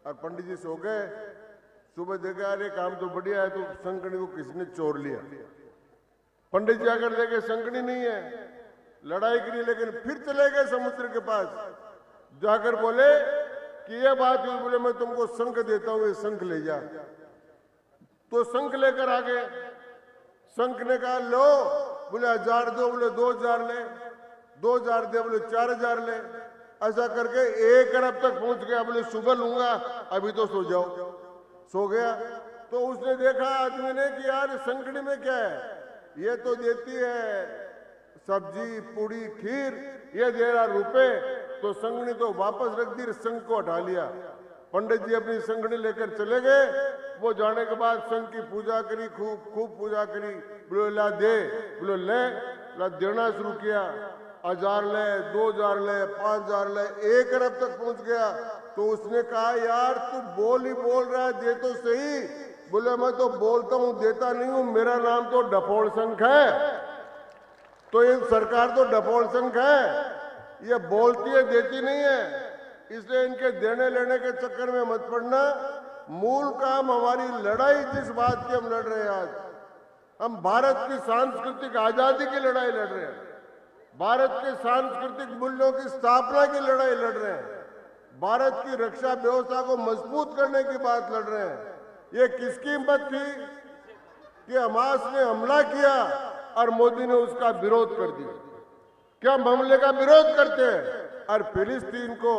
और पंडित जी सो गए। सुबह देखा यार ये काम तो बढ़िया है, तो शंखनी को किसने चोर लिया। पंडित जी आकर देखे शंखनी नहीं है, लड़ाई करी, लेकिन फिर चले गए समुद्र के पास, जाकर बोले कि ये बात हुई, बोले मैं तुमको शंख देता हूं, ये शंख ले जा। तो शंख लेकर आ गए। शंख ने कहा लो, बोले 1000 दो, बोले 2000 ले, 2000 दे, बोले 4000 ले। ऐसा करके 1 अरब तक पहुंच गया। बोले सुबह लूंगा, अभी तो सो जाओ। सो गया। तो उसने देखा आदमी ने कि यार शंखनी में क्या है, ये तो देती है सब्जी पूड़ी खीर, ये दे रहा रुपए। तो शंखनी तो वापस रख दी, शंख को हटा लिया। पंडित जी अपनी शंखनी लेकर चले गए। वो जाने के बाद शंख की पूजा करी, खूब पूजा करी। बोले ला दे, बोले ले, ला देना शुरू किया। 1000 ले, 2000 ले, 5000 ले, 1 अरब तक पहुंच गया। तो उसने कहा यार तू बोल ही बोल रहा है, दे तो सही। बोले मैं तो बोलता हूं, देता नहीं हूं, मेरा नाम तो डफोल शंख है। तो ये सरकार तो डफोल शंख है, ये बोलती है देती नहीं है। इसलिए इनके देने लेने के चक्कर में मत पड़ना। मूल काम हमारी लड़ाई जिस बात की हम लड़ रहे हैं आज, हम भारत की सांस्कृतिक आजादी की लड़ाई लड़ रहे हैं, भारत के सांस्कृतिक मूल्यों की स्थापना की लड़ाई लड़ रहे हैं, भारत की रक्षा व्यवस्था को मजबूत करने की बात लड़ रहे हैं। ये किसकी हिम्मत थी कि हमास ने हमला किया और मोदी ने उसका विरोध कर दिया। क्या हम हमले का विरोध करते हैं? और फिलिस्तीन को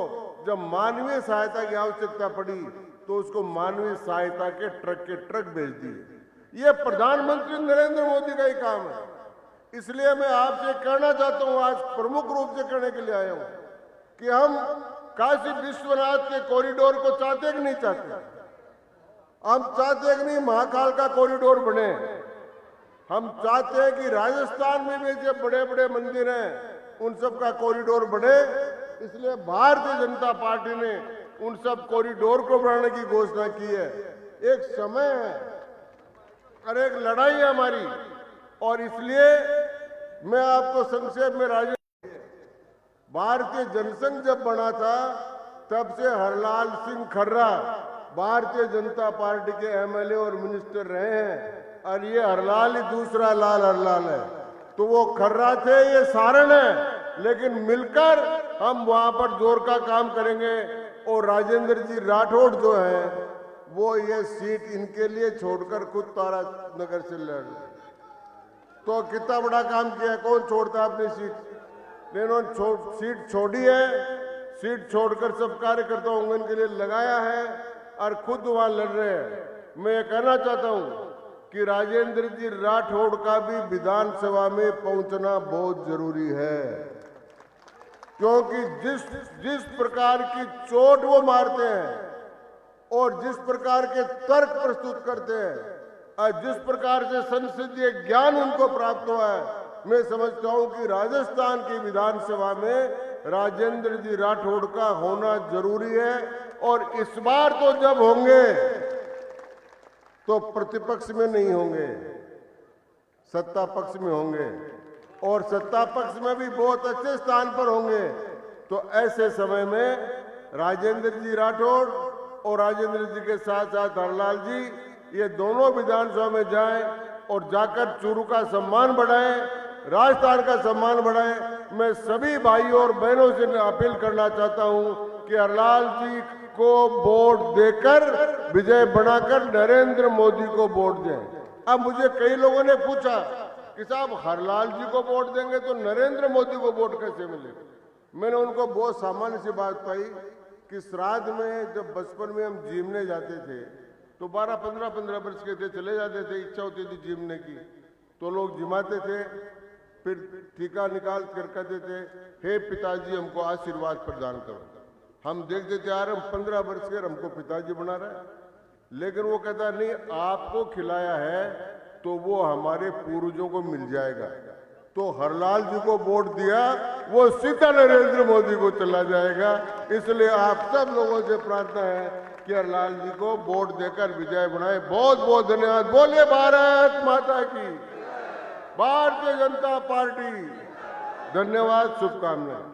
जब मानवीय सहायता की आवश्यकता पड़ी तो उसको मानवीय सहायता के ट्रक भेज दिए। ये प्रधानमंत्री नरेंद्र मोदी का ही काम है। इसलिए मैं आपसे कहना चाहता हूं, आज प्रमुख रूप से कहने के लिए आया हूं कि हम काशी विश्वनाथ के कॉरिडोर को चाहते कि नहीं चाहते? हम चाहते हैं कि नहीं महाकाल का कॉरिडोर बने। हम चाहते हैं कि राजस्थान में भी जो बड़े बड़े मंदिर हैं उन सब का कॉरिडोर बने। इसलिए भारतीय जनता पार्टी ने उन सब कॉरिडोर को बढ़ाने की घोषणा की है। एक समय है और एक लड़ाई है हमारी, और इसलिए मैं आपको संक्षेप में भारतीय जनसंघ जब बना था तब से हरलाल सिंह खर्रा भारतीय जनता पार्टी के एमएलए और मिनिस्टर रहे हैं, और ये हरलाल ही दूसरा लाल हरलाल है। तो वो खर्रा थे, ये सारण है, लेकिन मिलकर हम वहां पर जोर का काम करेंगे। और राजेंद्र जी राठौड़ जो है वो ये सीट इनके लिए छोड़कर खुद तारानगर से लड़, तो कितना बड़ा काम किया। कौन छोड़ता अपनी सीट? इन्होंने सीट छोड़ी है, सीट छोड़कर सब कार्यकर्ताओं के लिए लगाया है और खुद वहां लड़ रहे हैं। मैं ये कहना चाहता हूं कि राजेंद्र जी राठौड़ का भी विधानसभा में पहुंचना बहुत जरूरी है, क्योंकि जिस प्रकार की चोट वो मारते हैं और जिस प्रकार के तर्क प्रस्तुत करते हैं और जिस प्रकार से संसदीय ज्ञान उनको प्राप्त हुआ है, मैं समझता हूं कि राजस्थान की विधानसभा में राजेंद्र जी राठौड़ का होना जरूरी है। और इस बार तो जब होंगे तो प्रतिपक्ष में नहीं होंगे, सत्ता पक्ष में होंगे, और सत्ता पक्ष में भी बहुत अच्छे स्थान पर होंगे। तो ऐसे समय में राजेंद्र जी राठौड़ और राजेंद्र जी के साथ साथ हरलाल जी, ये दोनों विधानसभा में जाएं और जाकर चूरू का सम्मान बढ़ाएं, राजस्थान का सम्मान बढ़ाएं। मैं सभी भाइयों और बहनों से अपील करना चाहता हूं कि हरलाल जी को वोट देकर विजय बनाकर नरेंद्र मोदी को वोट दें। अब मुझे कई लोगों ने पूछा कि साहब हरलाल जी को वोट देंगे तो नरेंद्र मोदी को वोट कैसे मिलेगा? मैंने उनको बहुत सामान्य सी बात पाई कि श्राद्ध में जब बचपन में हम जीमने जाते थे तो 12-15 वर्ष के थे, चले जाते थे, इच्छा होती थी जीमने की, तो लोग जिमाते थे, फिर टीका निकाल कर कहते थे हे पिताजी हमको आशीर्वाद प्रदान करो। हम देखते थे यार हम 15 वर्ष के, हमको पिताजी बना रहा है, लेकिन वो कहता नहीं आपको खिलाया है तो वो हमारे पूर्वजों को मिल जाएगा। तो हरलाल जी को वोट दिया, वो सीधा नरेंद्र मोदी को चला जाएगा। इसलिए आप सब लोगों से प्रार्थना है कि हरलाल जी को वोट देकर विजय बनाए। बहुत बहुत धन्यवाद। बोलिए भारत माता की, भारतीय जनता पार्टी। धन्यवाद, शुभकामनाएं।